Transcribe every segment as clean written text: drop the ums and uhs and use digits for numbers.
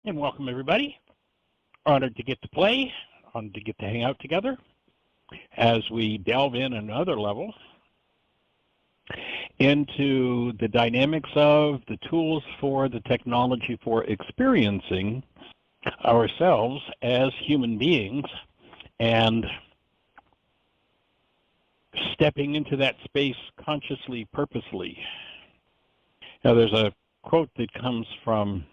And welcome, everybody. Honored to get to play, honored to get to hang out together as we delve in another level into the dynamics of the tools for the technology for experiencing ourselves as human beings and stepping into that space consciously, purposely. Now, there's a quote that comes from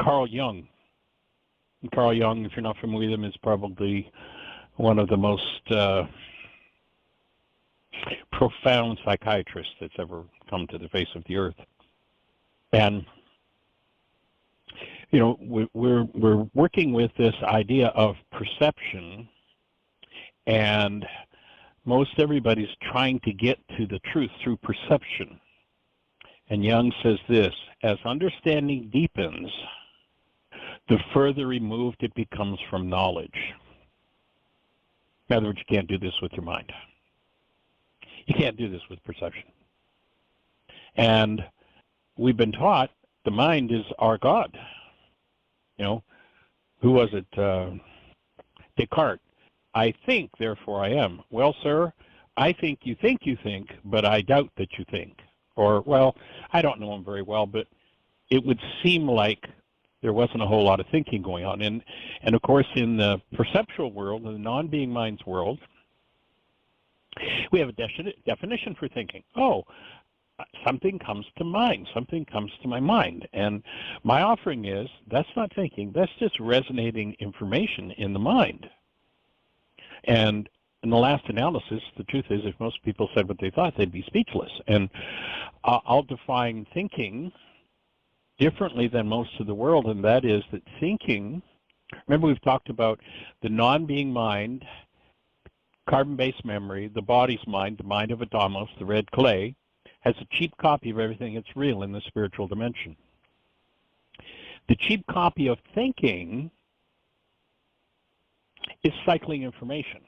Carl Jung. And Carl Jung, if you're not familiar with him, is probably one of the most profound psychiatrists that's ever come to the face of the earth. And you know, we're working with this idea of perception, and most everybody's trying to get to the truth through perception. And Jung says this: as understanding deepens, the further removed it becomes from knowledge. In other words, you can't do this with your mind. You can't do this with perception. And we've been taught the mind is our God. You know, who was it? Descartes. I think, therefore I am. Well, sir, I think, but I doubt that you think. Or, well, I don't know him very well, but it would seem like there wasn't a whole lot of thinking going on. And of course, in the perceptual world, in the non-being mind's world, we have a definition for thinking. Oh, something comes to mind, something comes to my mind. And my offering is, that's not thinking, that's just resonating information in the mind. And in the last analysis, the truth is, if most people said what they thought, they'd be speechless. And I'll define thinking differently than most of the world, and that is that thinking, remember we've talked about the non-being mind, carbon-based memory, the body's mind, the mind of Adamos, the red clay, has a cheap copy of everything that's real in the spiritual dimension. The cheap copy of thinking is cycling information.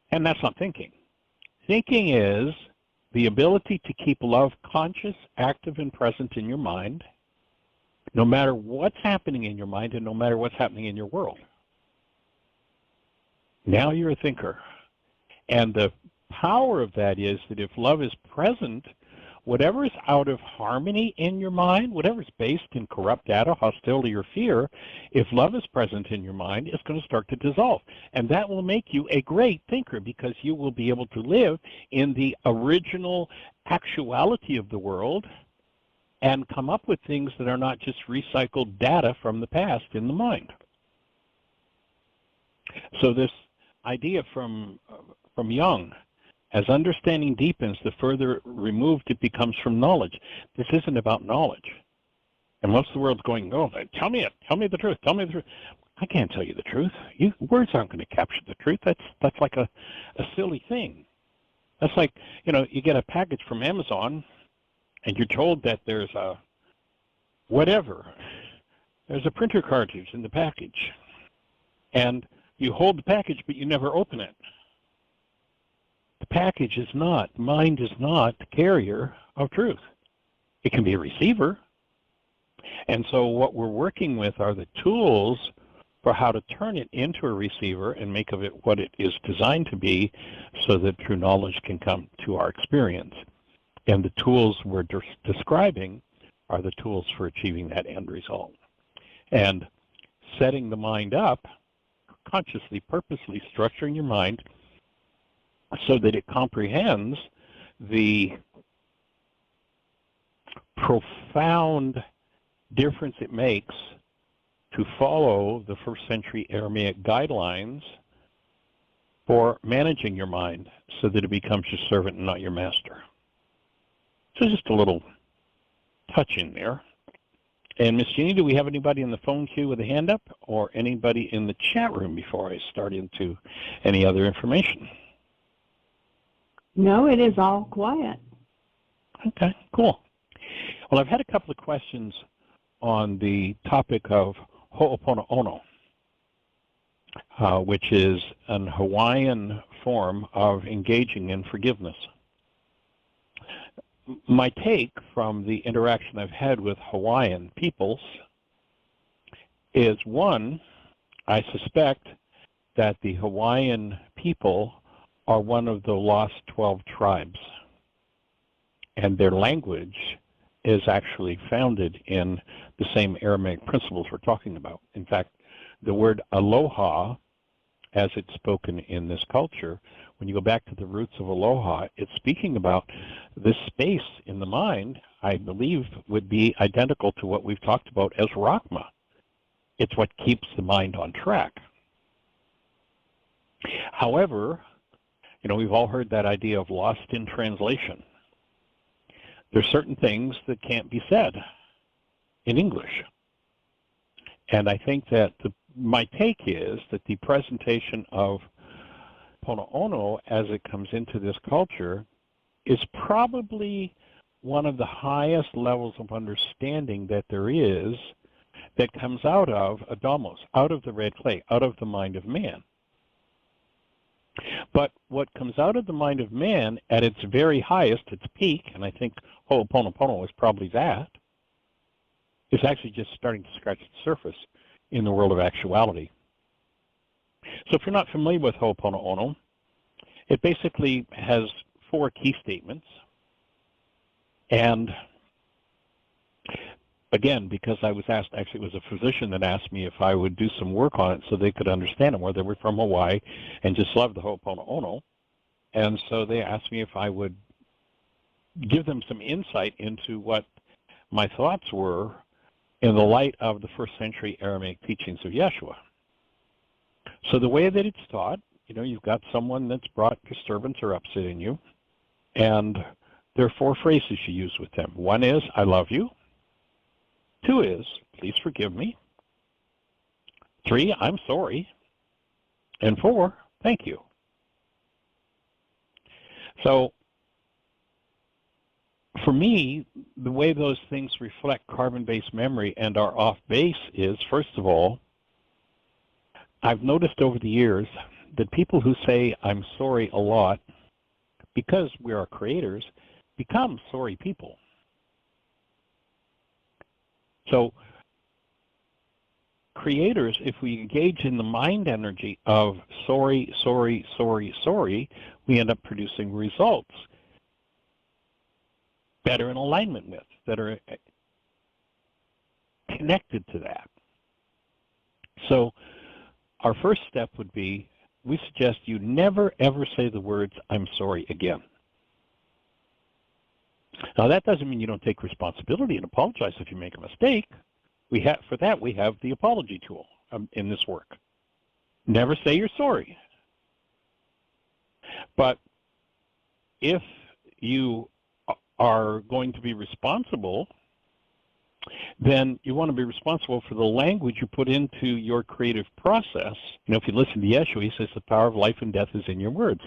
And that's not thinking. Thinking is the ability to keep love conscious, active, and present in your mind, no matter what's happening in your mind and no matter what's happening in your world. Now you're a thinker. And the power of that is that if love is present, whatever is out of harmony in your mind, whatever is based in corrupt data, hostility, or fear, if love is present in your mind, it's going to start to dissolve. And that will make you a great thinker because you will be able to live in the original actuality of the world and come up with things that are not just recycled data from the past in the mind. So this idea from Jung, as understanding deepens, the further removed it becomes from knowledge. This isn't about knowledge. And most of the world's going, oh, tell me it. Tell me the truth. Tell me the truth. I can't tell you the truth. Words aren't going to capture the truth. That's like a silly thing. That's like, you know, you get a package from Amazon and you're told that there's a whatever. There's a printer cartridge in the package. And you hold the package, but you never open it. The package is not, mind is not the carrier of truth. It can be a receiver. And so what we're working with are the tools for how to turn it into a receiver and make of it what it is designed to be so that true knowledge can come to our experience. And the tools we're describing are the tools for achieving that end result. And setting the mind up, consciously, purposely structuring your mind so that it comprehends the profound difference it makes to follow the first century Aramaic guidelines for managing your mind so that it becomes your servant and not your master. So just a little touch in there. And Miss Jeannie, do we have anybody in the phone queue with a hand up or anybody in the chat room before I start into any other information? No, it is all quiet. Okay, cool. Well, I've had a couple of questions on the topic of ho'oponopono, which is an Hawaiian form of engaging in forgiveness. my take from the interaction I've had with Hawaiian peoples is, one, I suspect that the Hawaiian people are one of the lost 12 tribes, and their language is actually founded in the same Aramaic principles we're talking about. In fact, the word aloha, as it's spoken in this culture, when you go back to the roots of aloha, it's speaking about this space in the mind, I believe, would be identical to what we've talked about as Rahma. It's what keeps the mind on track. However, you know, we've all heard that idea of lost in translation. There's certain things that can't be said in English. And I think that my take is that the presentation of Pono as it comes into this culture is probably one of the highest levels of understanding that there is that comes out of Adamos, out of the red clay, out of the mind of man. But what comes out of the mind of man at its very highest, its peak, and I think Ho'oponopono is probably that, is actually just starting to scratch the surface in the world of actuality. So if you're not familiar with Ho'oponopono, it basically has 4 key statements. And again, because I was asked, actually it was a physician that asked me if I would do some work on it so they could understand it more. They were from Hawaii and just loved the Ho'oponopono. And so they asked me if I would give them some insight into what my thoughts were in the light of the 1st century Aramaic teachings of Yeshua. So the way that it's taught, you know, you've got someone that's brought disturbance or upset in you, and there are 4 phrases you use with them. 1 is, I love you. 2 is, please forgive me. 3, I'm sorry. And 4, thank you. So for me, the way those things reflect carbon-based memory and are off base is, first of all, I've noticed over the years that people who say I'm sorry a lot, because we are creators, become sorry people. So creators, if we engage in the mind energy of sorry, sorry, sorry, sorry, we end up producing results that are in alignment with, that are connected to that. So our first step would be, we suggest you never ever say the words, I'm sorry, again. Now that doesn't mean you don't take responsibility and apologize if you make a mistake. For that we have the Apology Tool in this work. Never say you're sorry. But if you are going to be responsible, then you want to be responsible for the language you put into your creative process. You know, if you listen to Yeshua, he says the power of life and death is in your words.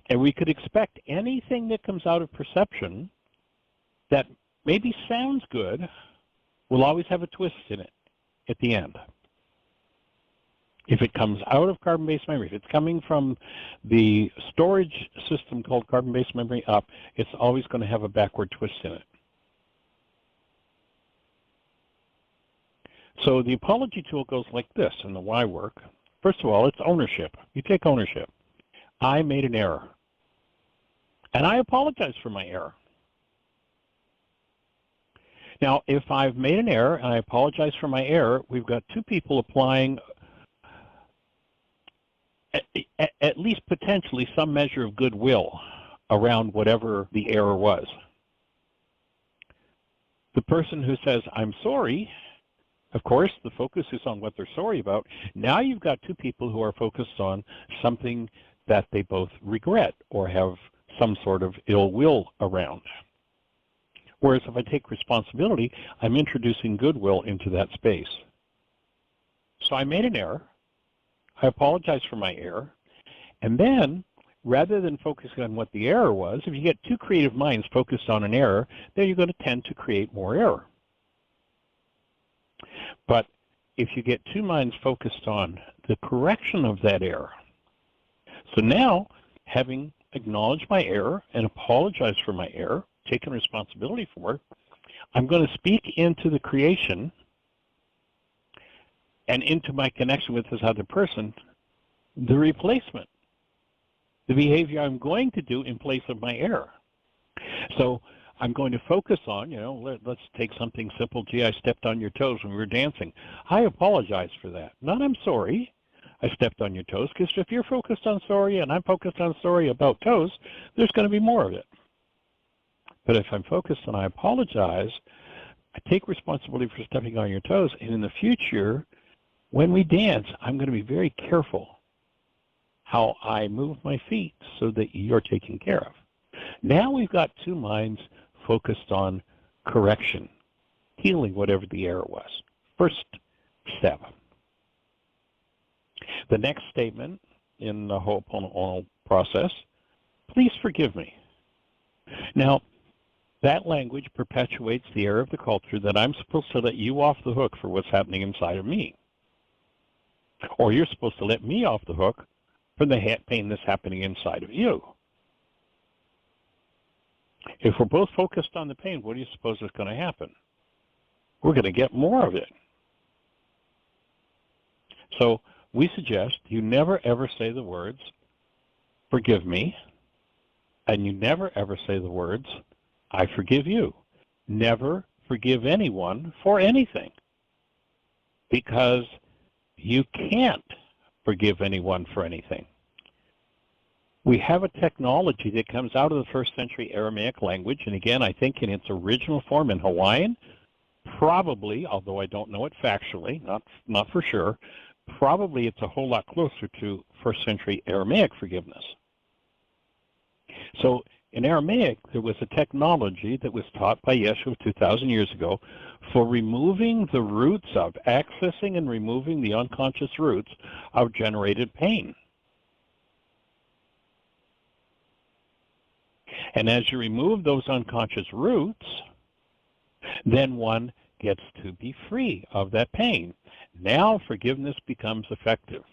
And we could expect anything that comes out of perception that maybe sounds good will always have a twist in it at the end. If it comes out of carbon-based memory, if it's coming from the storage system called carbon-based memory up, it's always going to have a backward twist in it. So the Apology Tool goes like this in the why work. First of all, it's ownership. You take ownership. I made an error. And I apologize for my error. Now, if I've made an error and I apologize for my error, we've got 2 people applying at least potentially some measure of goodwill around whatever the error was. The person who says, I'm sorry, of course, the focus is on what they're sorry about. Now you've got 2 people who are focused on something that they both regret or have some sort of ill will around. Whereas if I take responsibility, I'm introducing goodwill into that space. So I made an error. I apologize for my error. And then, rather than focusing on what the error was, if you get 2 creative minds focused on an error, then you're going to tend to create more error. But if you get 2 minds focused on the correction of that error, so now, having acknowledged my error and apologized for my error, taken responsibility for, I'm going to speak into the creation and into my connection with this other person, the replacement, the behavior I'm going to do in place of my error. So I'm going to focus on, let's take something simple. Gee, I stepped on your toes when we were dancing. I apologize for that. Not I'm sorry I stepped on your toes, because if you're focused on sorry and I'm focused on sorry about toes, there's going to be more of it. But if I'm focused on I apologize, I take responsibility for stepping on your toes, and in the future, when we dance, I'm going to be very careful how I move my feet so that you're taken care of. Now we've got two minds focused on correction, healing whatever the error was. First step. The next statement in the Ho'oponopono process, please forgive me. Now, that language perpetuates the error of the culture that I'm supposed to let you off the hook for what's happening inside of me. Or you're supposed to let me off the hook for the pain that's happening inside of you. If we're both focused on the pain, what do you suppose is going to happen? We're going to get more of it. So we suggest you never ever say the words, forgive me, and you never ever say the words, I forgive you. Never forgive anyone for anything, because you can't forgive anyone for anything. We have a technology that comes out of the first century Aramaic language, and again, I think in its original form in Hawaiian, probably, although I don't know it factually, not for sure, probably it's a whole lot closer to first century Aramaic forgiveness. So in Aramaic, there was a technology that was taught by Yeshua 2,000 years ago for removing the roots of, accessing and removing the unconscious roots of generated pain. And as you remove those unconscious roots, then one gets to be free of that pain. Now forgiveness becomes effective.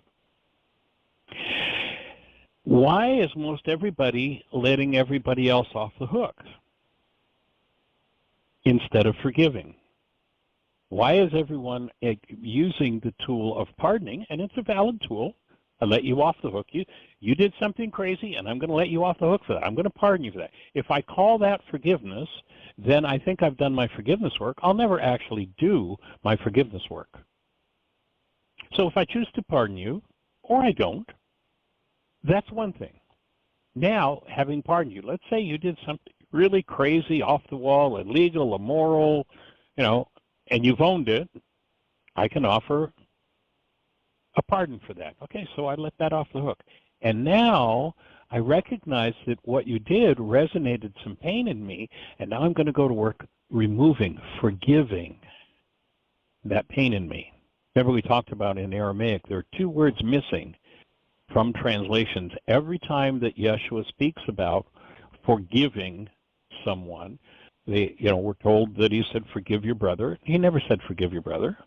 Why is most everybody letting everybody else off the hook instead of forgiving? Why is everyone using the tool of pardoning? And it's a valid tool. I let you off the hook. You did something crazy, and I'm going to let you off the hook for that. I'm going to pardon you for that. If I call that forgiveness, then I think I've done my forgiveness work. I'll never actually do my forgiveness work. So if I choose to pardon you, or I don't, that's one thing. Now, having pardoned you, let's say you did something really crazy, off the wall, illegal, immoral, and you've owned it, I can offer a pardon for that. Okay, so I let that off the hook. And now I recognize that what you did resonated some pain in me, and now I'm going to go to work removing, forgiving that pain in me. Remember, we talked about in Aramaic, there are two words missing from translations. Every time that Yeshua speaks about forgiving someone, we're told that he said, forgive your brother. He never said, forgive your brother.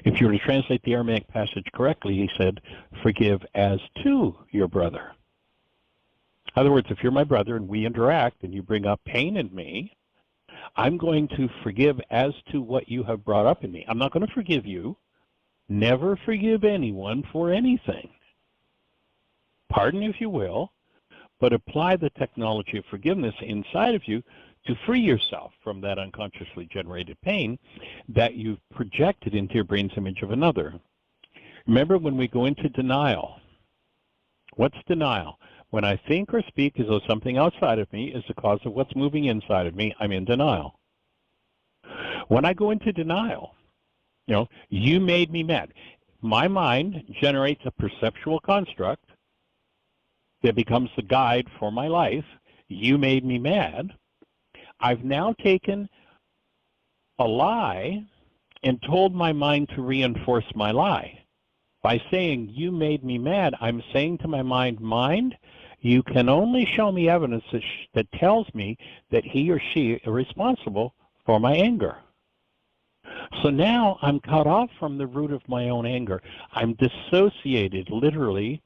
If you were to translate the Aramaic passage correctly, he said, forgive as to your brother. In other words, if you're my brother and we interact and you bring up pain in me, I'm going to forgive as to what you have brought up in me. I'm not going to forgive you. Never forgive anyone for anything. Pardon if you will, but apply the technology of forgiveness inside of you to free yourself from that unconsciously generated pain that you've projected into your brain's image of another. Remember, when we go into denial, what's denial? When I think or speak as though something outside of me is the cause of what's moving inside of me, I'm in denial. When I go into denial, you made me mad. My mind generates a perceptual construct that becomes the guide for my life. You made me mad. I've now taken a lie and told my mind to reinforce my lie. By saying, you made me mad, I'm saying to my mind, you can only show me evidence that tells me that he or she are responsible for my anger. So now I'm cut off from the root of my own anger. I'm dissociated, literally,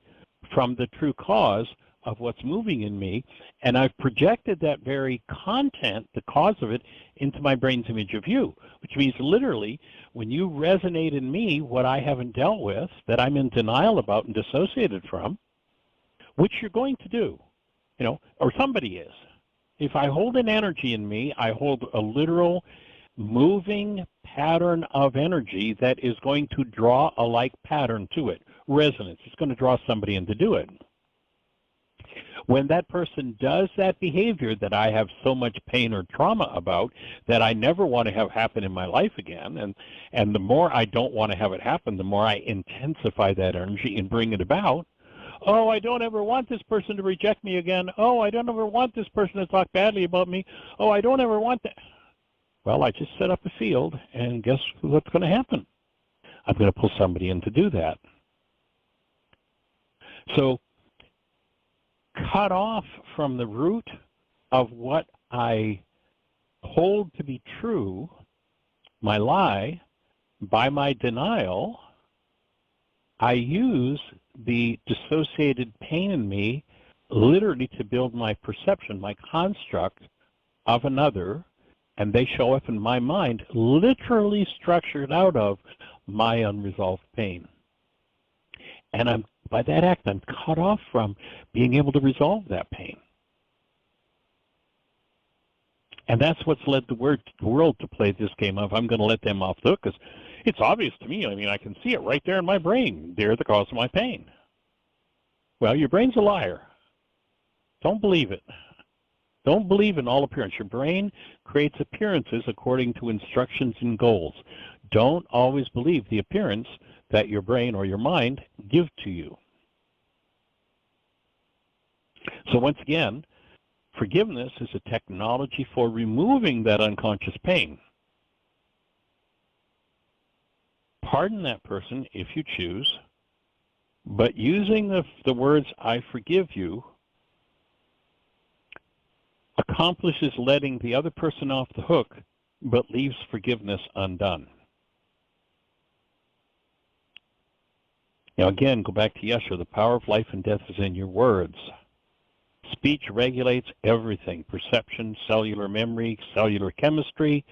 from the true cause of what's moving in me, and I've projected that very content, the cause of it, into my brain's image of you, which means literally when you resonate in me what I haven't dealt with, that I'm in denial about and dissociated from, which you're going to do, or somebody is. If I hold an energy in me, I hold a literal moving pattern of energy that is going to draw a like pattern to it. Resonance. It's going to draw somebody in to do it. When that person does that behavior that I have so much pain or trauma about that I never want to have happen in my life again, and the more I don't want to have it happen, the more I intensify that energy and bring it about. Oh, I don't ever want this person to reject me again. Oh, I don't ever want this person to talk badly about me. Oh, I don't ever want that. Well, I just set up a field, and guess what's going to happen? I'm going to pull somebody in to do that. So, cut off from the root of what I hold to be true, my lie, by my denial, I use the dissociated pain in me literally to build my perception, my construct of another, and they show up in my mind literally structured out of my unresolved pain. And by that act, I'm cut off from being able to resolve that pain. And that's what's led the world to play this game of, I'm going to let them off the hook, because it's obvious to me. I mean, I can see it right there in my brain. They're the cause of my pain. Well, your brain's a liar. Don't believe it. Don't believe in all appearance. Your brain creates appearances according to instructions and goals. Don't always believe the appearance that your brain or your mind give to you. So once again, forgiveness is a technology for removing that unconscious pain. Pardon that person if you choose, but using the words, I forgive you, accomplishes letting the other person off the hook, but leaves forgiveness undone. Now again, go back to Yeshua, the power of life and death is in your words. Speech regulates everything, perception, cellular memory, cellular chemistry,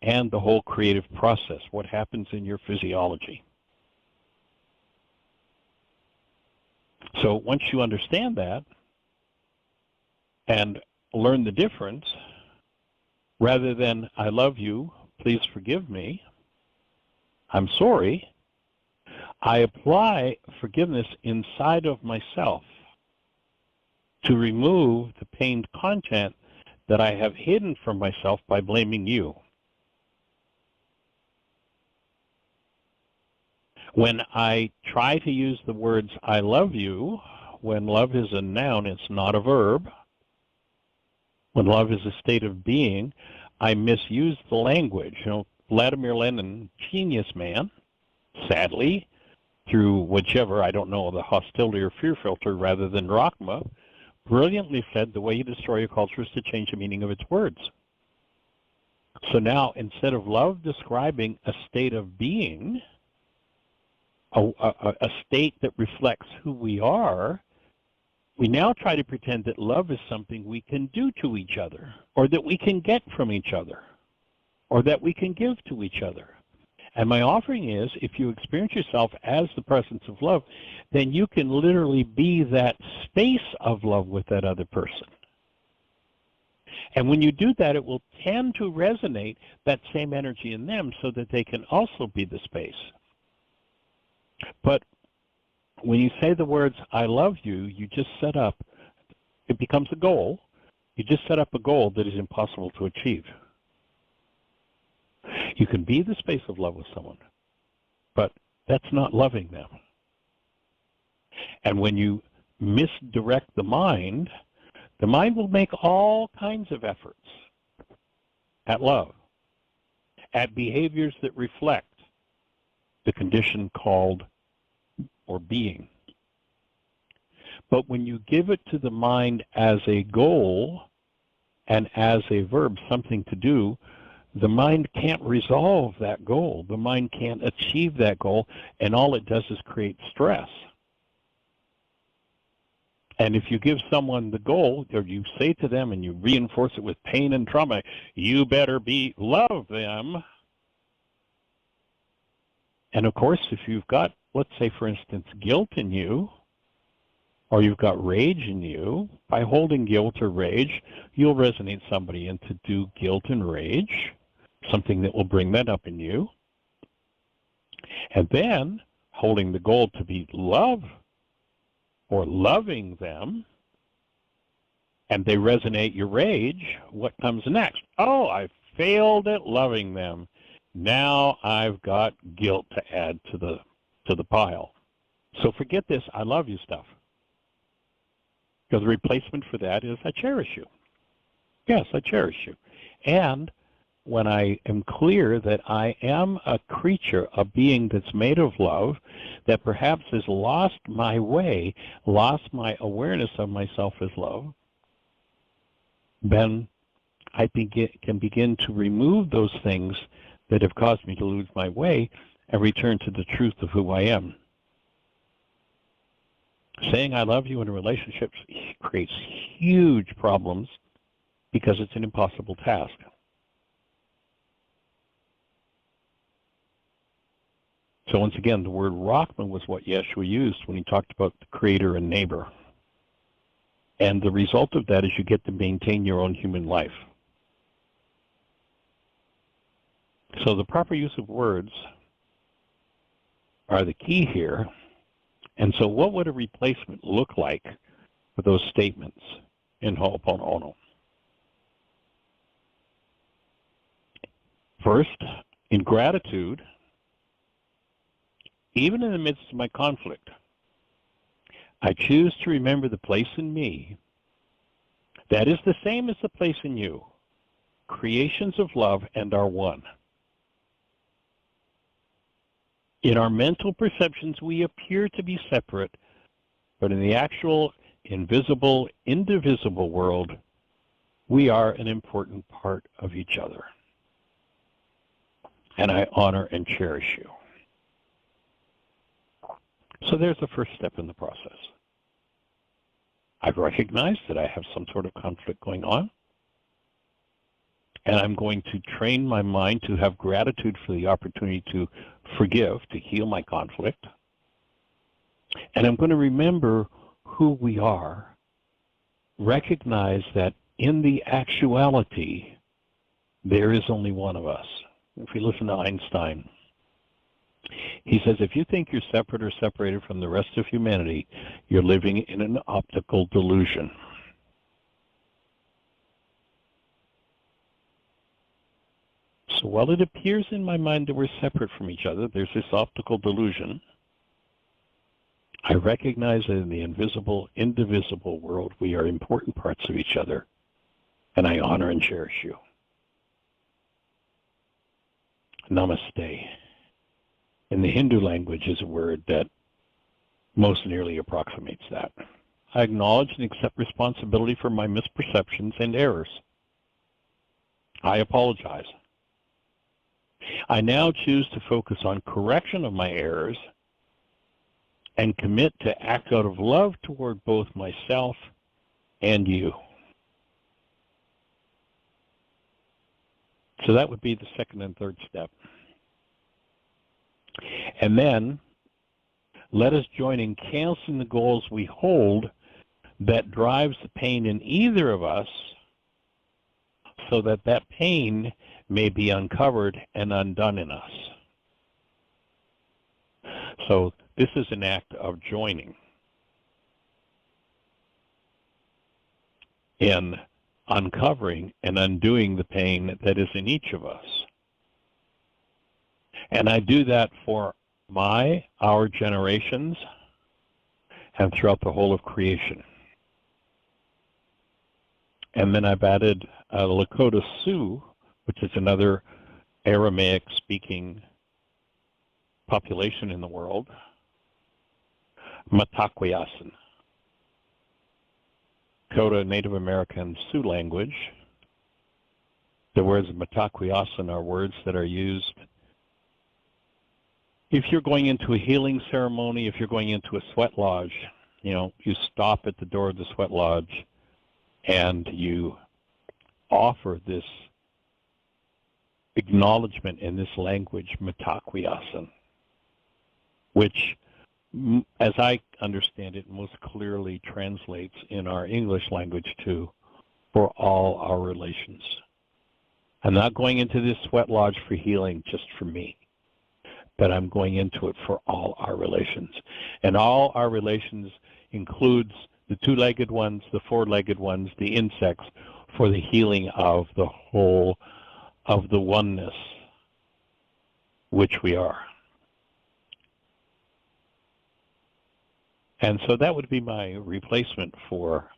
and the whole creative process, what happens in your physiology. So once you understand that and learn the difference, rather than I love you, please forgive me, I'm sorry, I apply forgiveness inside of myself to remove the pained content that I have hidden from myself by blaming you. When I try to use the words I love you, when love is a noun, it's not a verb. When love is a state of being, I misuse the language. Vladimir Lenin, genius man, sadly, through whichever, I don't know, the hostility or fear filter rather than Rachma, brilliantly said the way you destroy a culture is to change the meaning of its words. So now, instead of love describing a state of being, a state that reflects who we are, we now try to pretend that love is something we can do to each other, or that we can get from each other, or that we can give to each other. And my offering is, if you experience yourself as the presence of love, then you can literally be that space of love with that other person. And when you do that, it will tend to resonate that same energy in them so that they can also be the space. But when you say the words, I love you, you just set up, it becomes a goal. You just set up a goal that is impossible to achieve. You can be the space of love with someone, but that's not loving them. And when you misdirect the mind will make all kinds of efforts at love, at behaviors that reflect the condition called or being. But when you give it to the mind as a goal and as a verb, something to do, the mind can't resolve that goal. The mind can't achieve that goal, and all it does is create stress. And if you give someone the goal, or you say to them and you reinforce it with pain and trauma, you better love them. And of course, if you've got, let's say for instance, guilt in you, or you've got rage in you, by holding guilt or rage, you'll resonate somebody into do guilt and rage, something that will bring that up in you. And then holding the goal to be love or loving them, and they resonate your rage, what comes next? Oh, I failed at loving them. Now I've got guilt to add to the pile. So forget this I love you stuff. Because the replacement for that is I cherish you. Yes, I cherish you. And when I am clear that I am a creature, a being that's made of love, that perhaps has lost my way, lost my awareness of myself as love, then I can begin to remove those things that have caused me to lose my way and return to the truth of who I am. Saying I love you in a relationship creates huge problems because it's an impossible task. So once again, the word Rahman was what Yeshua used when he talked about the creator and neighbor. And the result of that is you get to maintain your own human life. So the proper use of words are the key here. And so what would a replacement look like for those statements in Ho'oponopono? First, in gratitude, even in the midst of my conflict, I choose to remember the place in me that is the same as the place in you, creations of love and are one. In our mental perceptions, we appear to be separate, but in the actual, invisible, indivisible world, we are an important part of each other. And I honor and cherish you. So there's the first step in the process. I've recognized that I have some sort of conflict going on, and I'm going to train my mind to have gratitude for the opportunity to forgive, to heal my conflict. And I'm going to remember who we are, recognize that in the actuality, there is only one of us. If we listen to Einstein, he says, if you think you're separate or separated from the rest of humanity, you're living in an optical delusion. So while it appears in my mind that we're separate from each other, there's this optical delusion, I recognize that in the invisible, indivisible world, we are important parts of each other, and I honor and cherish you. Namaste, in the Hindu language, is a word that most nearly approximates that. I acknowledge and accept responsibility for my misperceptions and errors. I apologize. I now choose to focus on correction of my errors and commit to act out of love toward both myself and you. So that would be the second and third step. And then let us join in canceling the goals we hold that drives the pain in either of us, so that that pain may be uncovered and undone in us. So this is an act of joining in uncovering and undoing the pain that is in each of us. And I do that for our generations, and throughout the whole of creation. And then I've added Lakota Sioux, which is another Aramaic-speaking population in the world, Mitakuye, Dakota Native American Sioux language. The words Mitakuye are words that are used if you're going into a healing ceremony, if you're going into a sweat lodge, you stop at the door of the sweat lodge and you offer this acknowledgement in this language, Mitakuye, which, as I understand it, most clearly translates in our English language to for all our relations. I'm not going into this sweat lodge for healing just for me, but I'm going into it for all our relations. And all our relations includes the two-legged ones, the four-legged ones, the insects, for the healing of the whole of the oneness which we are. And so that would be my replacement for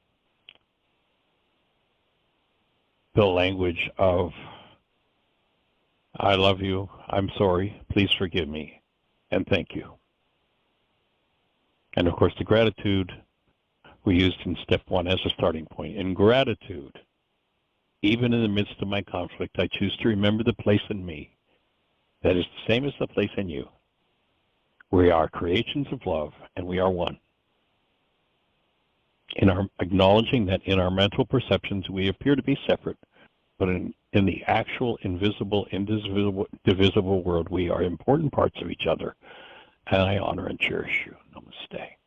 the language of I love you, I'm sorry, please forgive me, and thank you. And of course the gratitude we used in step 1 as a starting point. In gratitude, even in the midst of my conflict, I choose to remember the place in me that is the same as the place in you. We are creations of love, and we are one. In our acknowledging that in our mental perceptions we appear to be separate, but in the actual invisible, indivisible world, we are important parts of each other, and I honor and cherish you. Namaste.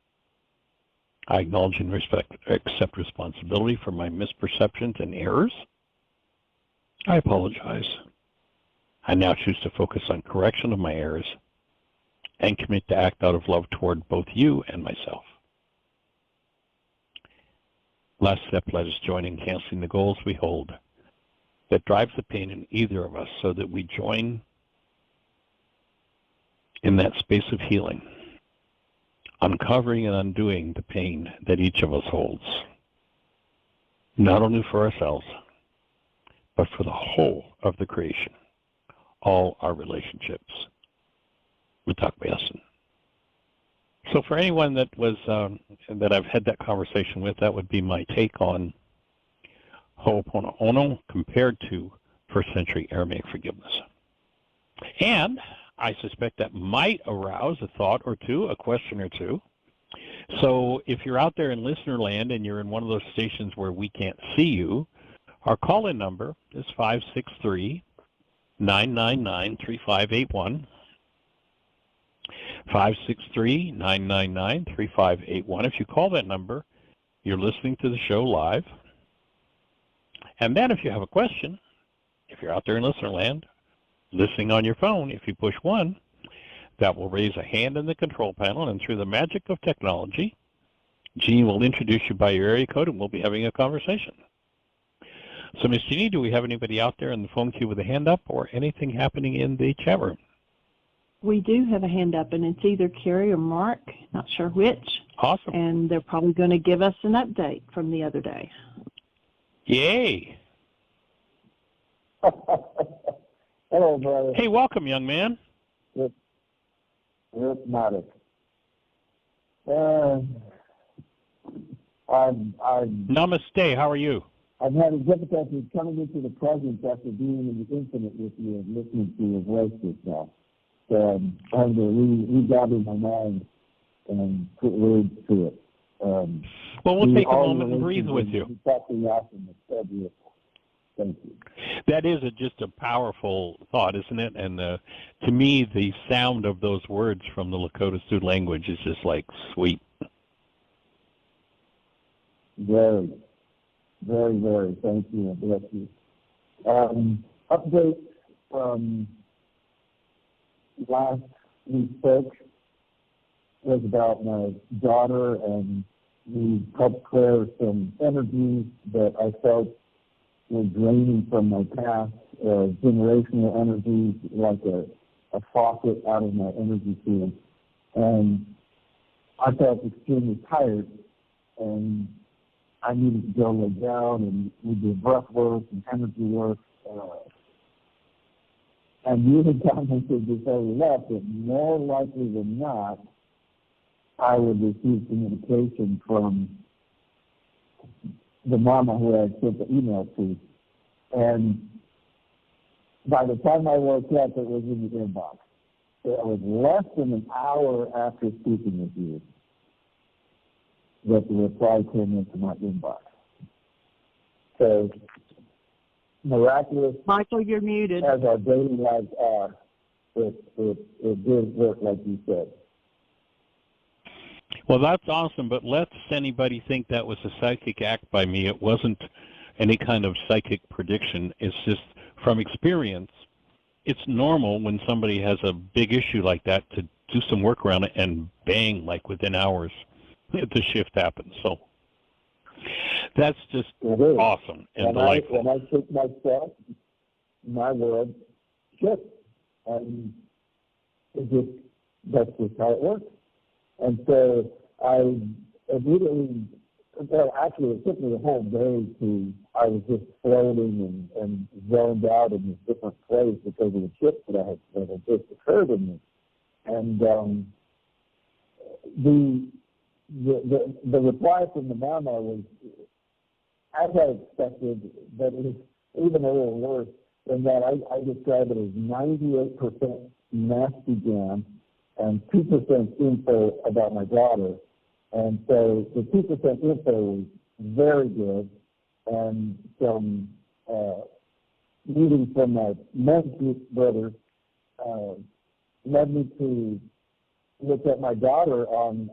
I acknowledge and accept responsibility for my misperceptions and errors. I apologize. I now choose to focus on correction of my errors and commit to act out of love toward both you and myself. Last step, let us join in canceling the goals we hold that drives the pain in either of us so that we join in that space of healing, uncovering and undoing the pain that each of us holds, not only for ourselves, but for the whole of the creation, all our relationships. Mitakuye. So for anyone that was that I've had that conversation with, that would be my take on Ho'oponopono compared to first century Aramaic forgiveness. And I suspect that might arouse a thought or two, a question or two. So if you're out there in listener land and you're in one of those stations where we can't see you, our call-in number is 563-999-3581. 563-999-3581. If you call that number, you're listening to the show live. And then if you have a question, if you're out there in listener land, listening on your phone, if you push 1, that will raise a hand in the control panel, and through the magic of technology, Jean will introduce you by your area code, and we'll be having a conversation. So, Ms. Jeannie, do we have anybody out there in the phone queue with a hand up or anything happening in the chat room? We do have a hand up, and it's either Carrie or Mark, not sure which. Awesome. And they're probably going to give us an update from the other day. Yay. Hello, brother. Hey, welcome, young man. It's Namaste. Namaste, how are you? I've had a difficulty coming into the presence after being in the infinite with you and listening to your voice just now. So I'm trying to regather my mind and put words to it. Well, we'll take a moment and breathe with you. That's so beautiful. Thank you. That is just a powerful thought, isn't it? And to me, the sound of those words from the Lakota Sioux language is just like sweet. Very, very, very. Thank you. Bless you. Update from last we spoke was about my daughter, and we helped clear some energies that I felt were draining from my past, generational energies, like a faucet out of my energy field. And I felt extremely tired, and I needed to go lay down, and we did breath work and energy work. And you had commented before we left that more likely than not, I would receive communication from the mama who I sent the email to. And by the time I woke up, it was in the inbox. It was less than an hour after speaking with you. that the reply came into my inbox. So miraculous Michael, you're muted. as our daily lives are, it did work like you said. Well, that's awesome, but lest anybody think that was a psychic act by me. It wasn't any kind of psychic prediction. It's just from experience. It's normal when somebody has a big issue like that to do some work around it, and bang, like within hours, the shift happens. So that's just awesome and delightful. When I took myself, my world shift, and that's just how it works. And so I immediately, well, actually, it took me a whole day I was just floating and zoned out in this different place because of the shift that had just occurred in me. And the reply from the Mama was, as I expected, but it was even a little worse in that I describe it as 98% nasty jam and 2% info about my daughter. And so the 2% info was very good, and some meeting from my men's group brothers led me to look at my daughter on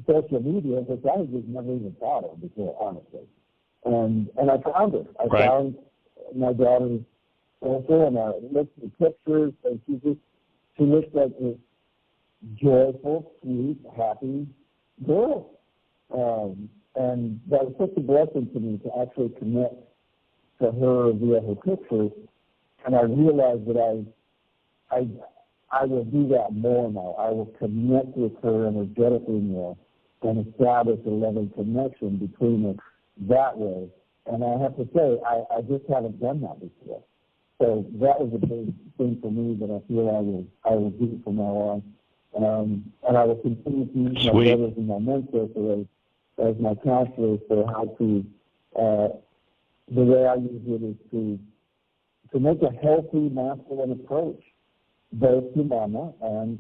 social media, which I just never even thought of before, honestly. And I found her. I found my daughter's social, and I looked at the pictures, and she looks like this joyful, sweet, happy girl. And that was such a blessing to me to actually connect to her via her pictures. And I realized that I will do that more now. I will connect with her energetically more and establish a loving connection between us that way. And I have to say, I just haven't done that before. So that was a big thing for me that I feel I will do from now on. And I will continue to use my brothers and my mentors as my counselors for how to, the way I use it is to make a healthy masculine approach, both to Mama and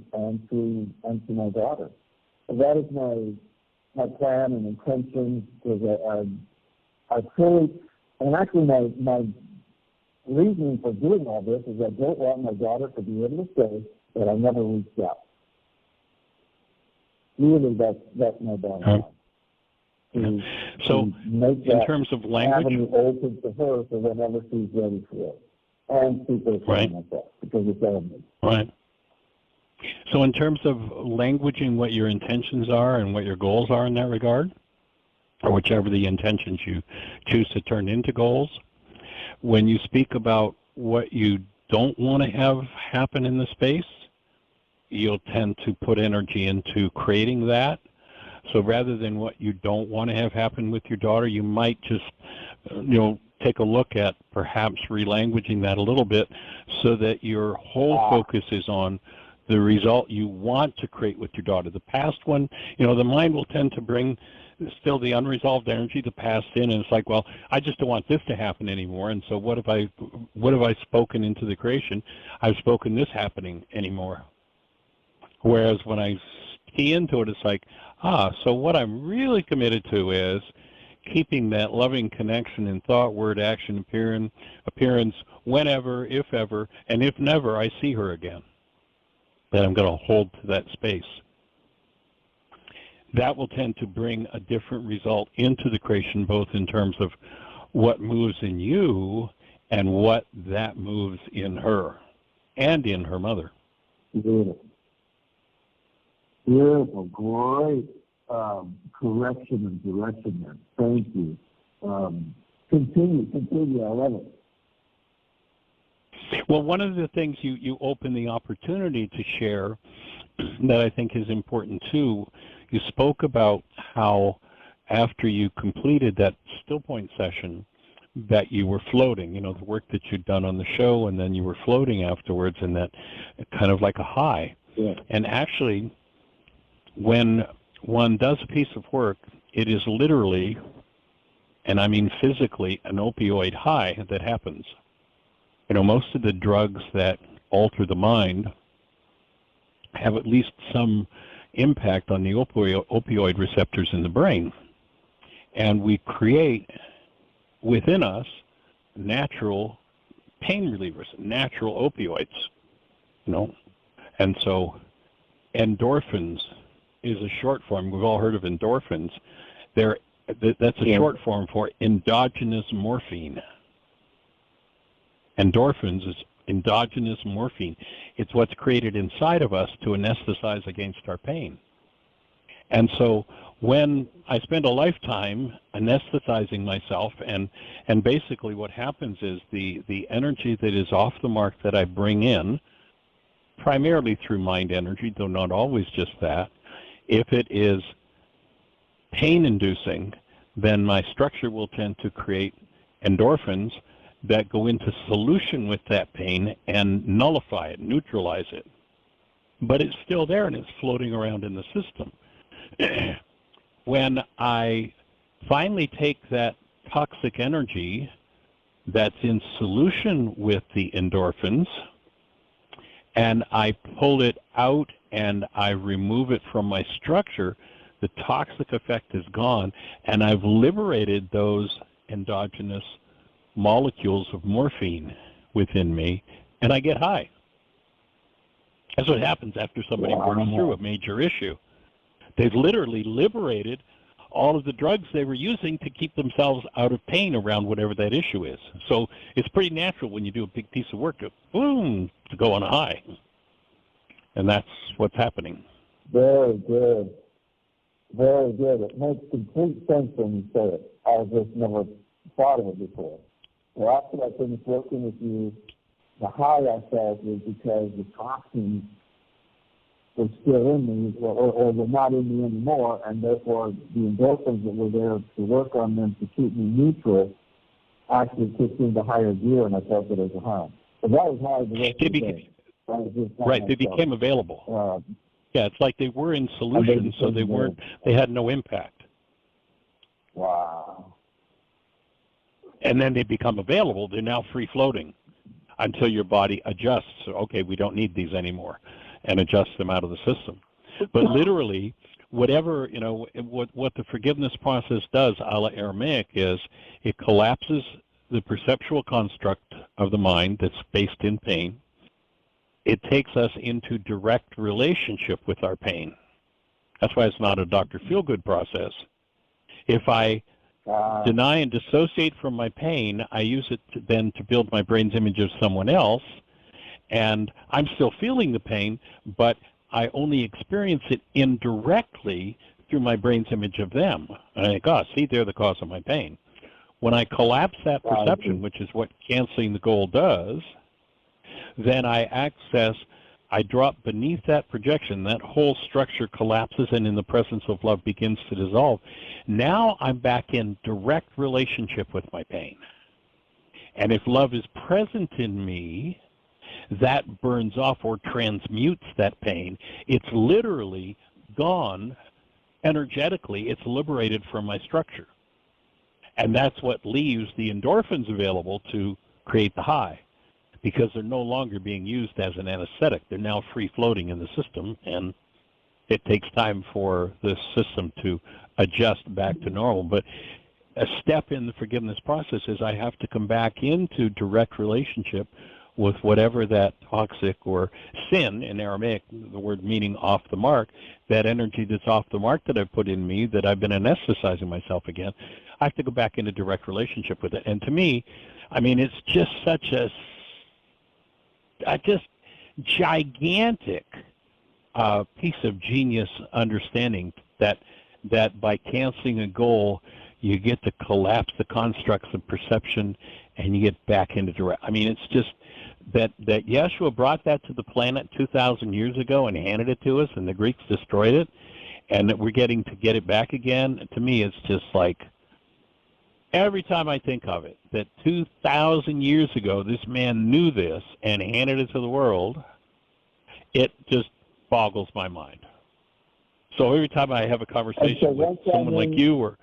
to my daughter. So that is my plan and intention, because I truly, and actually my reasoning for doing all this is I don't want my daughter to be able to say that I never reached out. Really, that's my bottom line. So, make in terms of language, avenue open to her so whenever she's ready for it, and people saying myself, because it's all me. Right. So, in terms of languaging what your intentions are and what your goals are in that regard, or whichever the intentions you choose to turn into goals, when you speak about what you don't want to have happen in the space, you'll tend to put energy into creating that. So rather than what you don't want to have happen with your daughter, you might just, take a look at perhaps relanguaging that a little bit so that your whole focus is on the result you want to create with your daughter. The past one, the mind will tend to bring still the unresolved energy, the past in, and it's like, well, I just don't want this to happen anymore. And so what have I spoken into the creation? I've spoken this happening anymore. Whereas when I key into it, it's like, so what I'm really committed to is keeping that loving connection in thought, word, action, appearance, whenever, if ever, and if never I see her again, that I'm going to hold to that space. That will tend to bring a different result into the creation, both in terms of what moves in you and what that moves in her and in her mother. Beautiful. Beautiful, great correction and direction there. Thank you. Continue. I love it. Well, one of the things you open the opportunity to share that I think is important too, you spoke about how after you completed that still point session that you were floating, the work that you'd done on the show, and then you were floating afterwards, and that kind of like a high. Yeah. And actually, when one does a piece of work, it is literally, and I mean physically, an opioid high that happens. Most of the drugs that alter the mind have at least some impact on the opioid receptors in the brain. And we create within us natural pain relievers, natural opioids, you know. And so endorphins is a short form. We've all heard of endorphins. That's a short form for endogenous morphine. Endorphins is endogenous morphine. It's what's created inside of us to anesthetize against our pain. And so when I spend a lifetime anesthetizing myself, and basically what happens is the energy that is off the mark that I bring in, primarily through mind energy, though not always just that, if it is pain-inducing, then my structure will tend to create endorphins that go into solution with that pain and nullify it, neutralize it. But it's still there and it's floating around in the system. When I finally take that toxic energy that's in solution with the endorphins and I pull it out and I remove it from my structure, the toxic effect is gone, and I've liberated those endogenous molecules of morphine within me, and I get high. That's what happens after somebody works through a major issue. They've literally liberated all of the drugs they were using to keep themselves out of pain around whatever that issue is. So it's pretty natural when you do a big piece of work to, boom, to go on a high. And that's what's happening. Very good. Very good. It makes complete sense when you say it. I just never thought of it before. Well, after I finished working with you, the high I felt was because the toxins were still in me, or were not in me anymore, and therefore the endorphins that were there to work on them to keep me neutral actually kicked into higher gear, and I felt it as a high. But that was high the rest of the day. Right, they became available. Yeah, it's like they were in solution, so they had no impact. Wow. And then they become available. They're now free-floating until your body adjusts. So, okay, we don't need these anymore, and adjusts them out of the system. But literally, whatever, you know, what the forgiveness process does, a la Aramaic, is it collapses the perceptual construct of the mind that's based in pain. It takes us into direct relationship with our pain. That's why it's not a Dr. Feelgood process. If I deny and dissociate from my pain, I use it then to build my brain's image of someone else, and I'm still feeling the pain, but I only experience it indirectly through my brain's image of them. And I think, oh, see, they're the cause of my pain. When I collapse that perception, which is what canceling the goal does, then I drop beneath that projection, that whole structure collapses, and in the presence of love begins to dissolve. Now I'm back in direct relationship with my pain. And if love is present in me, that burns off or transmutes that pain. It's literally gone energetically. It's liberated from my structure. And that's what leaves the endorphins available to create the high, because they're no longer being used as an anesthetic. They're now free-floating in the system, and it takes time for the system to adjust back to normal. But a step in the forgiveness process is I have to come back into direct relationship with whatever that toxic or sin, in Aramaic, the word meaning off the mark, that energy that's off the mark that I've put in me, that I've been anesthetizing myself again, I have to go back into direct relationship with it. And to me, I mean, it's just such a just gigantic piece of genius understanding that by canceling a goal, you get to collapse the constructs of perception and you get back into direct. I mean, it's just that Yeshua brought that to the planet 2,000 years ago and handed it to us, and the Greeks destroyed it, and that we're getting to get it back again. To me, it's just like, every time I think of it, that 2,000 years ago this man knew this and handed it to the world, it just boggles my mind. So every time I have a conversation with someone like you, or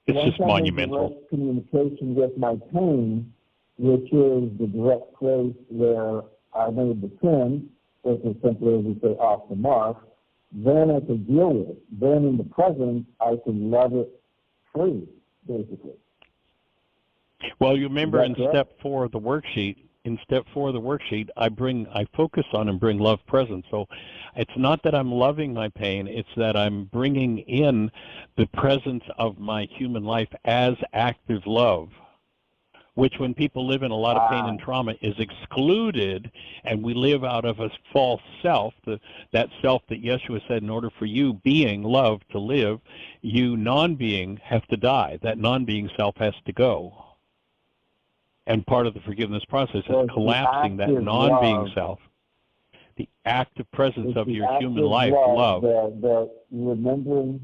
it's just monumental. Direct communication with my pain, which is the direct place where I made the sin, it's as simple as we say off the mark, then I can deal with it. Then in the present, I can love it free, basically. Well, you remember in correct? step 4 of the worksheet, I focus on and bring love present. So it's not that I'm loving my pain, it's that I'm bringing in the presence of my human life as active love, which when people live in a lot of pain and trauma is excluded, and we live out of a false self, that self that Yeshua said, in order for you being love to live, you non-being have to die. That non-being self has to go. And part of the forgiveness process is collapsing that non-being self, the active presence of your human life, love. The remembering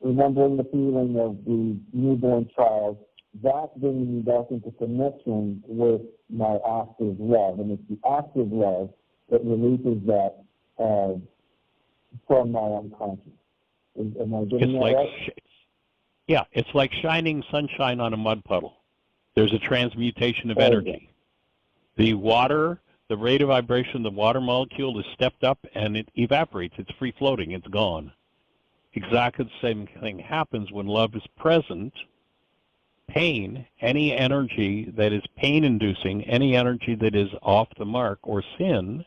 the feeling of the newborn child, that bringing me back into connection with my active love. And it's the active love that releases that from my unconscious. Am I getting that right? Yeah, it's like shining sunshine on a mud puddle. There's a transmutation of energy. The water, the rate of vibration of the water molecule is stepped up and it evaporates. It's free floating. It's gone. Exactly the same thing happens when love is present. Pain, any energy that is pain-inducing, any energy that is off the mark or sin,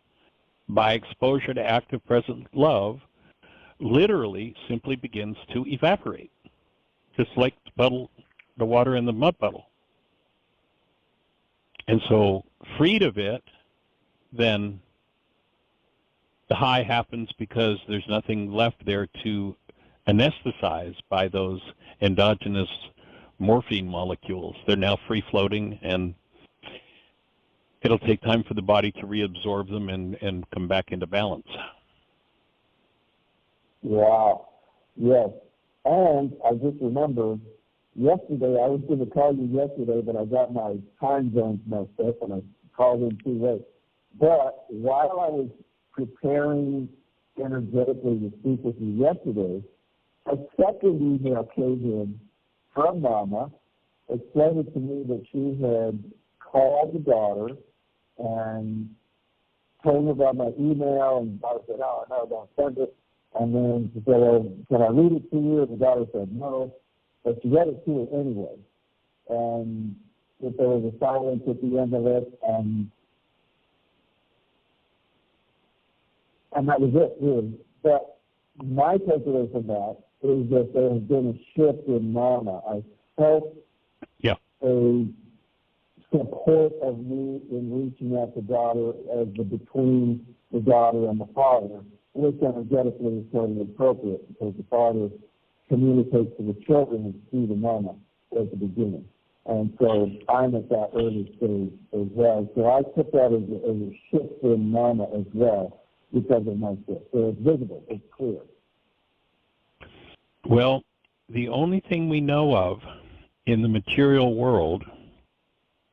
by exposure to active present love, literally simply begins to evaporate, just like the water in the mud puddle. And so, freed of it, then the high happens because there's nothing left there to anesthetize by those endogenous morphine molecules. They're now free-floating, and it'll take time for the body to reabsorb them and come back into balance. Wow. Yes. And I just remembered, yesterday, I was going to call you yesterday, but I got my time zones messed up, and I called in too late. But while I was preparing energetically to speak with you yesterday, a second email came in from Mama explaining to me that she had called the daughter and told her about my email, and the daughter said, "Oh, no, don't send it." And then she said, "Oh, can I read it to you?" And the daughter said, "No." But she read it to her anyway. And if there was a silence at the end of it, and that was it, really. But my takeaway from that is that there has been a shift in Mama. I felt a support of me in reaching out to daughter as the between the daughter and the father, which energetically is totally appropriate because the father communicates to the children through the Mama at the beginning. And so I'm at that early stage as well. So I took that as a shift in Mama as well because of my shift. So it's visible, it's clear. Well, the only thing we know of in the material world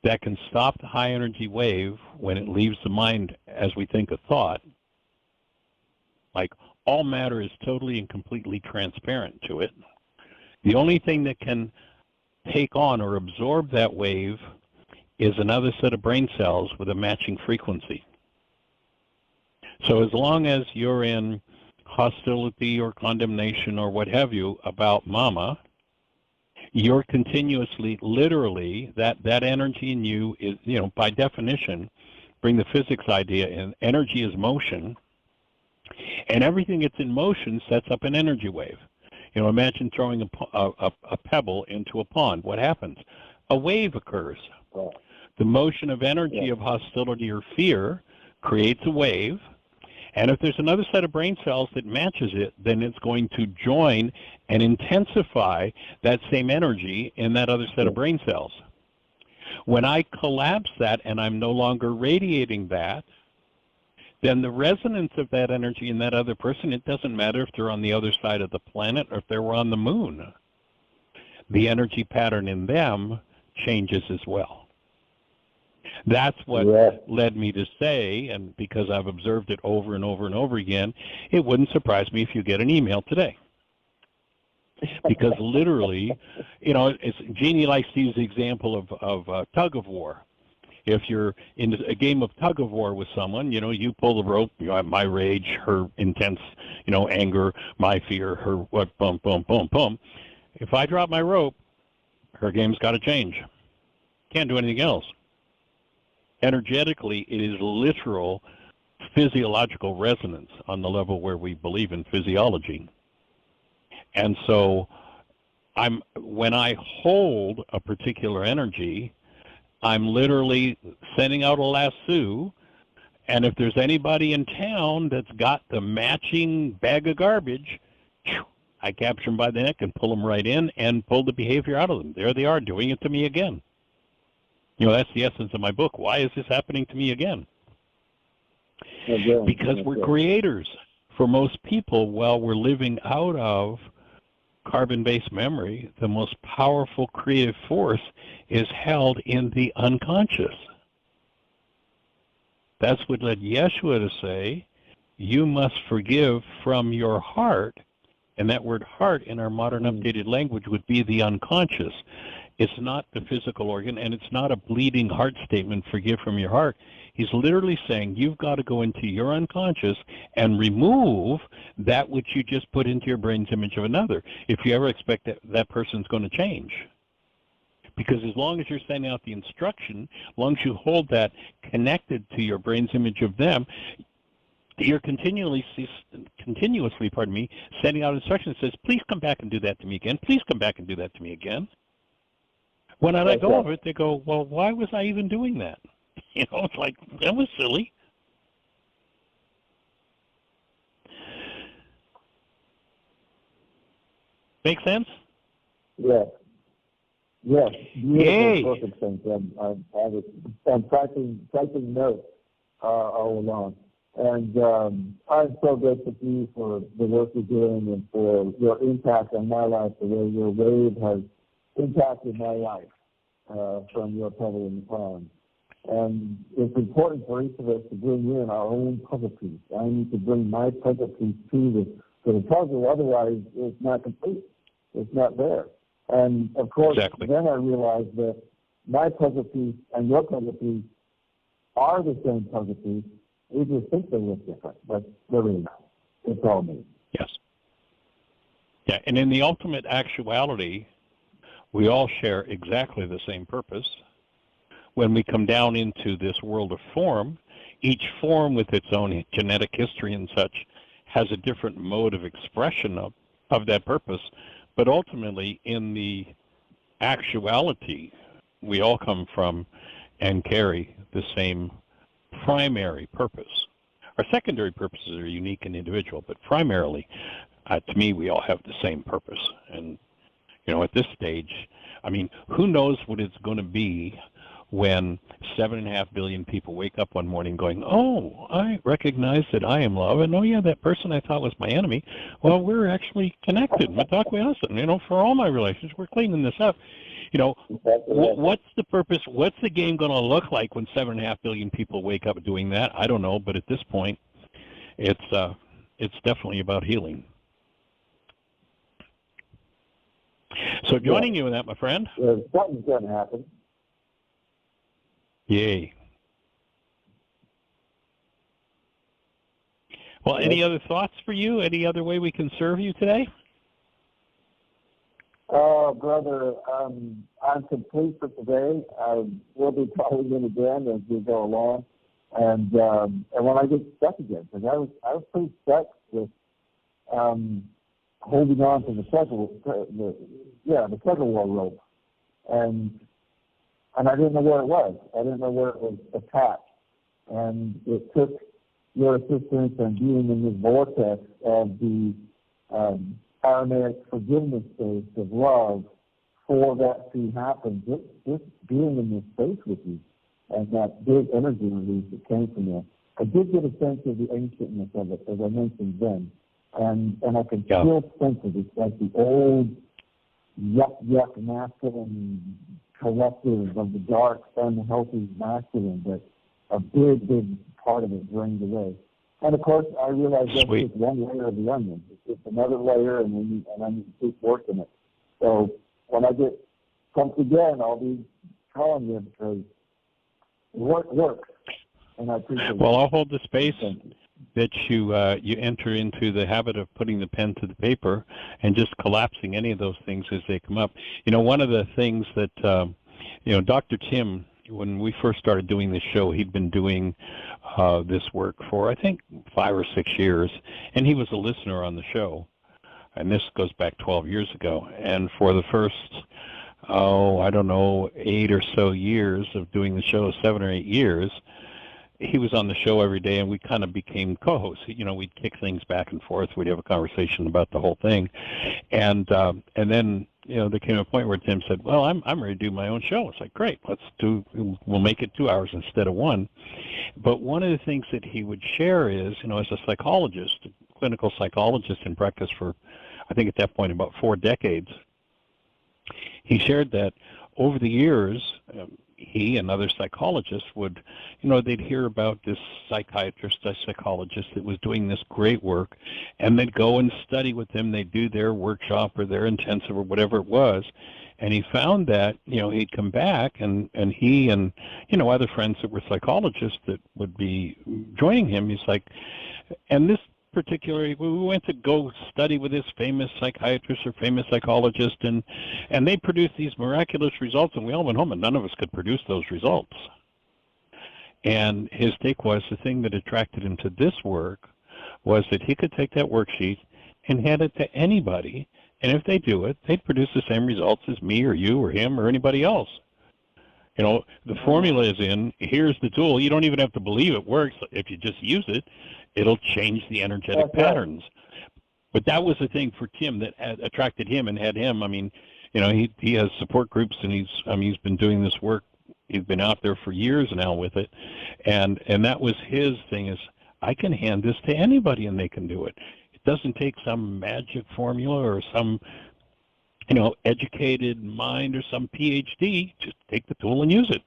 that can stop the high energy wave when it leaves the mind as we think a thought, like all matter is totally and completely transparent to it. The only thing that can take on or absorb that wave is another set of brain cells with a matching frequency. So as long as you're in hostility or condemnation or what have you about Mama, you're continuously, literally, that energy in you is, by definition, bring the physics idea in, energy is motion, and everything that's in motion sets up an energy wave. Imagine throwing a pebble into a pond. What happens? A wave occurs. The motion of energy of hostility or fear creates a wave, and if there's another set of brain cells that matches it, then it's going to join and intensify that same energy in that other set of brain cells. When I collapse that and I'm no longer radiating that, then the resonance of that energy in that other person, it doesn't matter if they're on the other side of the planet or if they were on the moon. The energy pattern in them changes as well. That's what led me to say, and because I've observed it over and over and over again, it wouldn't surprise me if you get an email today. Because literally, Jeannie likes to use the example of tug of war. If you're in a game of tug of war with someone, you pull the rope, my rage, her intense, anger, my fear, her what, boom, boom, boom, boom. If I drop my rope, her game's got to change. Can't do anything else. Energetically, it is literal physiological resonance on the level where we believe in physiology. And so when I hold a particular energy, I'm literally sending out a lasso, and if there's anybody in town that's got the matching bag of garbage, I capture them by the neck and pull them right in and pull the behavior out of them. There they are, doing it to me again. That's the essence of my book. Why is this happening to me again? Because we're creators. For most people, while we're living out of carbon-based memory, the most powerful creative force is held in the unconscious. That's what led Yeshua to say, you must forgive from your heart. And that word heart in our modern updated language would be the unconscious. It's not the physical organ, and it's not a bleeding heart statement, forgive from your heart. He's literally saying you've got to go into your unconscious and remove that which you just put into your brain's image of another, if you ever expect that person's going to change. Because as long as you're sending out the instruction, as long as you hold that connected to your brain's image of them, you're continuously, sending out instructions that says, please come back and do that to me again. Please come back and do that to me again. When I let go of it, they go, well, why was I even doing that? It's like, that was silly. Make sense? Yes. Yes. Yay. Perfect sense. I'm typing notes all along. And I'm so grateful to you for the work you're doing and for your impact on my life, the way your wave has impacted my life from your pebble in the pond. And it's important for each of us to bring in our own puzzle piece. I need to bring my puzzle piece to the puzzle, otherwise it's not complete. It's not there. And, of course, Then I realized that my puzzle piece and your puzzle piece are the same puzzle piece. We just think they look different, but they're really not. It's all me. Yes. Yeah, and in the ultimate actuality, we all share exactly the same purpose. When we come down into this world of form, each form with its own genetic history and such has a different mode of expression of that purpose. But ultimately, in the actuality, we all come from and carry the same primary purpose. Our secondary purposes are unique and individual, but primarily, to me, we all have the same purpose. And, at this stage, who knows what it's going to be when 7.5 billion people wake up one morning going, oh, I recognize that I am love, and oh yeah, that person I thought was my enemy, well, we're actually connected. Mitakuye, for all my relations, we're cleaning this up. What's the purpose? What's the game going to look like when 7.5 billion people wake up doing that? I don't know, but at this point, it's definitely about healing. So joining you in that, my friend. Something's going to happen. Yay. Well, any other thoughts for you? Any other way we can serve you today? Oh, brother, I'm complete for today. We'll be calling in again as we go along. And when I get stuck again, because I was pretty stuck with holding on to the tug of war rope. And I didn't know where it was. I didn't know where it was attached. And it took your assistance and being in this vortex of the Aramaic forgiveness space of love for that to happen. Just being in this space with you and that big energy release that came from there. I did get a sense of the ancientness of it, as I mentioned then. And I can still sense it. It's like the old yuck masculine collective of the dark, unhealthy masculine, but a big part of it drained away. And of course, I realized that's just one layer of the onion. It's just another layer, and I need to keep working it. So when I get pumped again, I'll be calling you because works, and I appreciate it. Well, I'll hold the space Thank you. that you enter into the habit of putting the pen to the paper and just collapsing any of those things as they come up. You know, one of the things that, Dr. Tim, when we first started doing this show, he'd been doing this work for, I think, 5 or 6 years, and he was a listener on the show. And this goes back 12 years ago. And for the first, 8 or so years of doing the show, 7 or 8 years, he was on the show every day, and we kind of became co-hosts. You know, we'd kick things back and forth. We'd have a conversation about the whole thing. And then, there came a point where Tim said, well, I'm ready to do my own show. It's like, great, we'll make it 2 hours instead of 1. But one of the things that he would share is, as a psychologist, clinical psychologist in practice for, I think at that point, about 4 decades, he shared that over the years, he and other psychologists would, they'd hear about this psychiatrist, a psychologist that was doing this great work, and they'd go and study with him. They'd do their workshop or their intensive or whatever it was, and he found that, he'd come back, and he and, other friends that were psychologists that would be joining him, he's like, and this particularly, we went to go study with this famous psychiatrist or famous psychologist, and they produced these miraculous results, and we all went home, and none of us could produce those results. And his take was, the thing that attracted him to this work was that he could take that worksheet and hand it to anybody, and if they do it, they'd produce the same results as me or you or him or anybody else. The formula is in, here's the tool. You don't even have to believe it works. If you just use it, it'll change the energetic patterns. But that was the thing for Tim that attracted him and had him. I mean, he has support groups, and he's been doing this work. He's been out there for years now with it. And that was his thing, is I can hand this to anybody and they can do it. It doesn't take some magic formula or some educated mind or some PhD. Just take the tool and use it.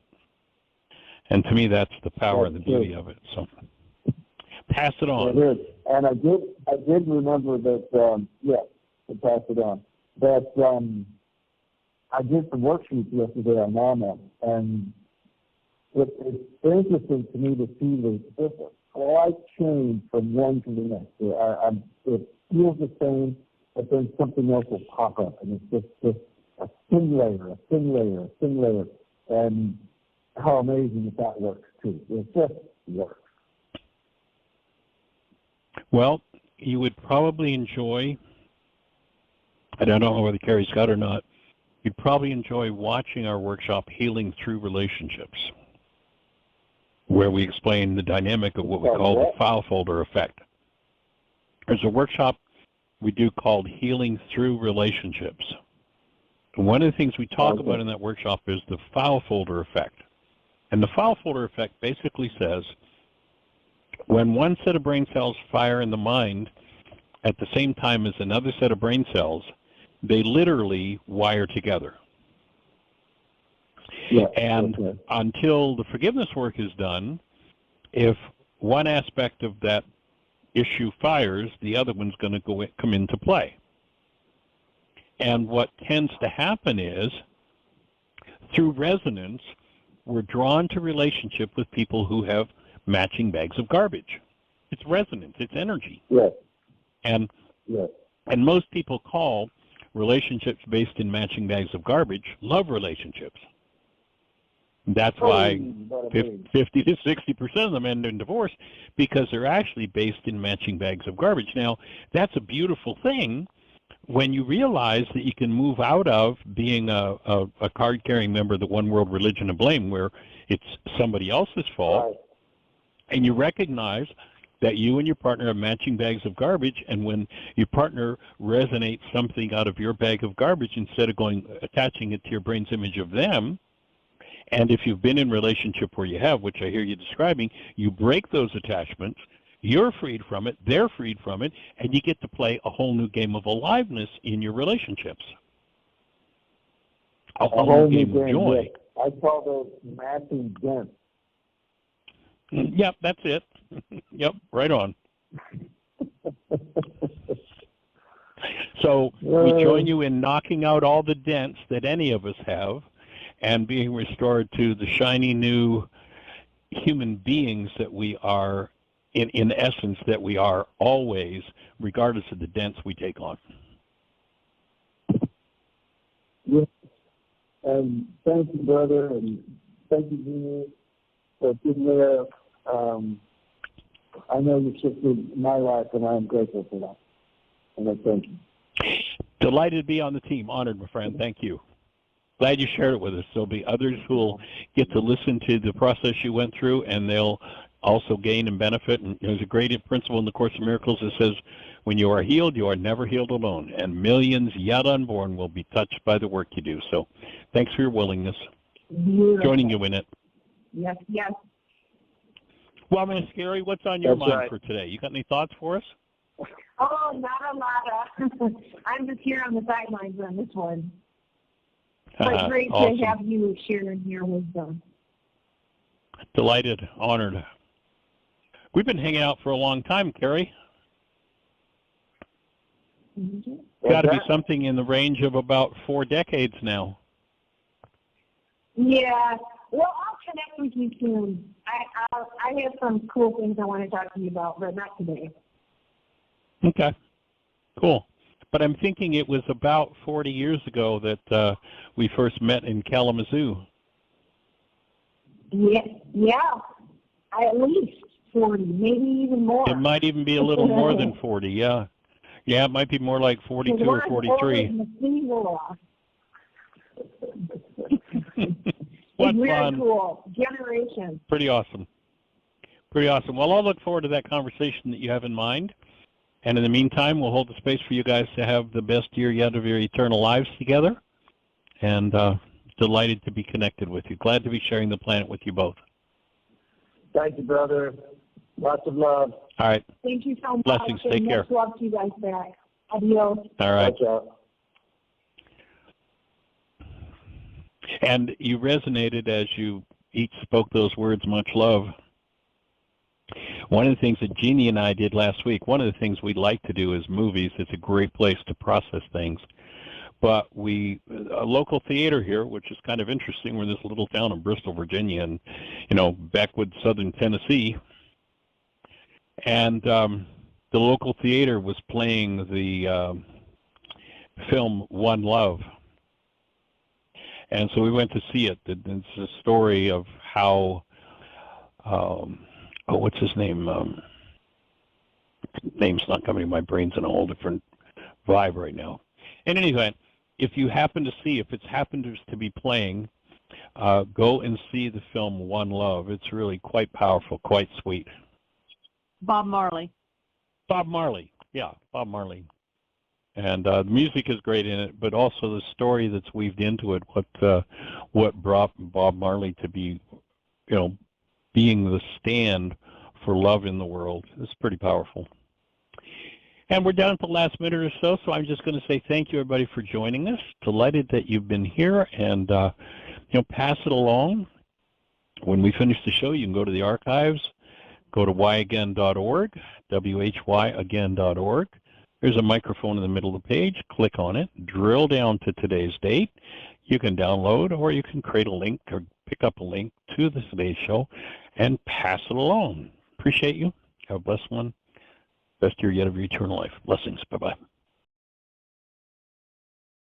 And to me, that's the power and the beauty of it. So pass it on. It is. And I did remember that, to pass it on, that I did some worksheets yesterday on Namaste, and it's interesting to me to see the slight change from one to the next. It feels the same, but then something else will pop up, and it's just a thin layer, and how amazing that works, too. It just works. Well, you would probably enjoy, I don't know whether Carrie's got or not, you'd probably enjoy watching our workshop, Healing Through Relationships, where we explain the dynamic of what we call the file folder effect. There's a workshop we do called Healing Through Relationships. And one of the things we talk about in that workshop is the file folder effect. And the file folder effect basically says, when one set of brain cells fire in the mind at the same time as another set of brain cells, they literally wire together. And until the forgiveness work is done, if one aspect of that issue fires, the other one's going to come into play. And what tends to happen is, through resonance, we're drawn to relationship with people who have matching bags of garbage. It's resonance, it's energy. Yes. And most people call relationships based in matching bags of garbage love relationships. That's why 50 to 60% of them end in divorce, because they're actually based in matching bags of garbage. Now, that's a beautiful thing when you realize that you can move out of being a card-carrying member of the one world religion of blame, where it's somebody else's fault, and you recognize that you and your partner have matching bags of garbage, and when your partner resonates something out of your bag of garbage, instead of attaching it to your brain's image of them, and if you've been in a relationship where you have, which I hear you describing, you break those attachments, you're freed from it, they're freed from it, and you get to play a whole new game of aliveness in your relationships. A whole new game of joy. I call those matching dents. Yep, that's it. Yep, right on. So we join you in knocking out all the dents that any of us have and being restored to the shiny new human beings that we are, in essence, that we are always, regardless of the dents we take on. Yes. And thank you, brother, and thank you, Jeannie, for being there. I know you shifted my life, and I am grateful for that. And I thank you. Delighted to be on the team. Honored, my friend. Thank you. Glad you shared it with us. There'll be others who will get to listen to the process you went through, and they'll also gain and benefit. And there's a great principle in the Course in Miracles that says, when you are healed, you are never healed alone, and millions yet unborn will be touched by the work you do. So thanks for your willingness. Beautiful. Joining you in it. Yes, yes. Well, Miss Gary, what's on your That's mind right. for today? You got any thoughts for us? Oh, not a lot. I'm just here on the sidelines on this one. But great Awesome. to have you sharing your wisdom. Delighted, honored. We've been hanging out for a long time, Carrie. Got to be something in the range of about 4 decades now. Yeah. Well, I'll connect with you soon. I have some cool things I want to talk to you about, but not today. Okay, cool. But I'm thinking it was about 40 years ago that we first met in Kalamazoo. Yeah. At least 40, maybe even more. It might even be a little more than 40, yeah. Yeah, it might be more like 42 or 43. What It's fun. really cool. Generation. Pretty awesome. Pretty awesome. Well, I'll look forward to that conversation that you have in mind. And in the meantime, we'll hold the space for you guys to have the best year yet of your eternal lives together. And delighted to be connected with you. Glad to be sharing the planet with you both. Thank you, brother. Lots of love. All right. Thank you so much. Blessings. Take care. Much love to you guys back. Adios. All right. Watch out. And you resonated as you each spoke those words, much love. One of the things that Jeannie and I did last week, one of the things we like to do is movies. It's a great place to process things. But a local theater here, which is kind of interesting. We're in this little town in Bristol, Virginia, and, backwoods southern Tennessee. And the local theater was playing the film One Love. And so we went to see it. It's a story of how, what's his name? Name's not coming to my brain's in a whole different vibe right now. In any event, if you happen to see, if it's happened to be playing, go and see the film One Love. It's really quite powerful, quite sweet. Bob Marley. Bob Marley, yeah, Bob Marley. And the music is great in it, but also the story that's weaved into it, what brought Bob Marley to be, being the stand for love in the world. It's pretty powerful. And we're down to the last minute or so, so I'm just going to say thank you, everybody, for joining us. Delighted that you've been here, and pass it along. When we finish the show, you can go to the archives, go to whyagain.org, whyagain.org. There's a microphone in the middle of the page. Click on it, drill down to today's date. You can download, or you can create a link or pick up a link to today's show and pass it along. Appreciate you. Have a blessed one. Best year yet of your eternal life. Blessings. Bye-bye.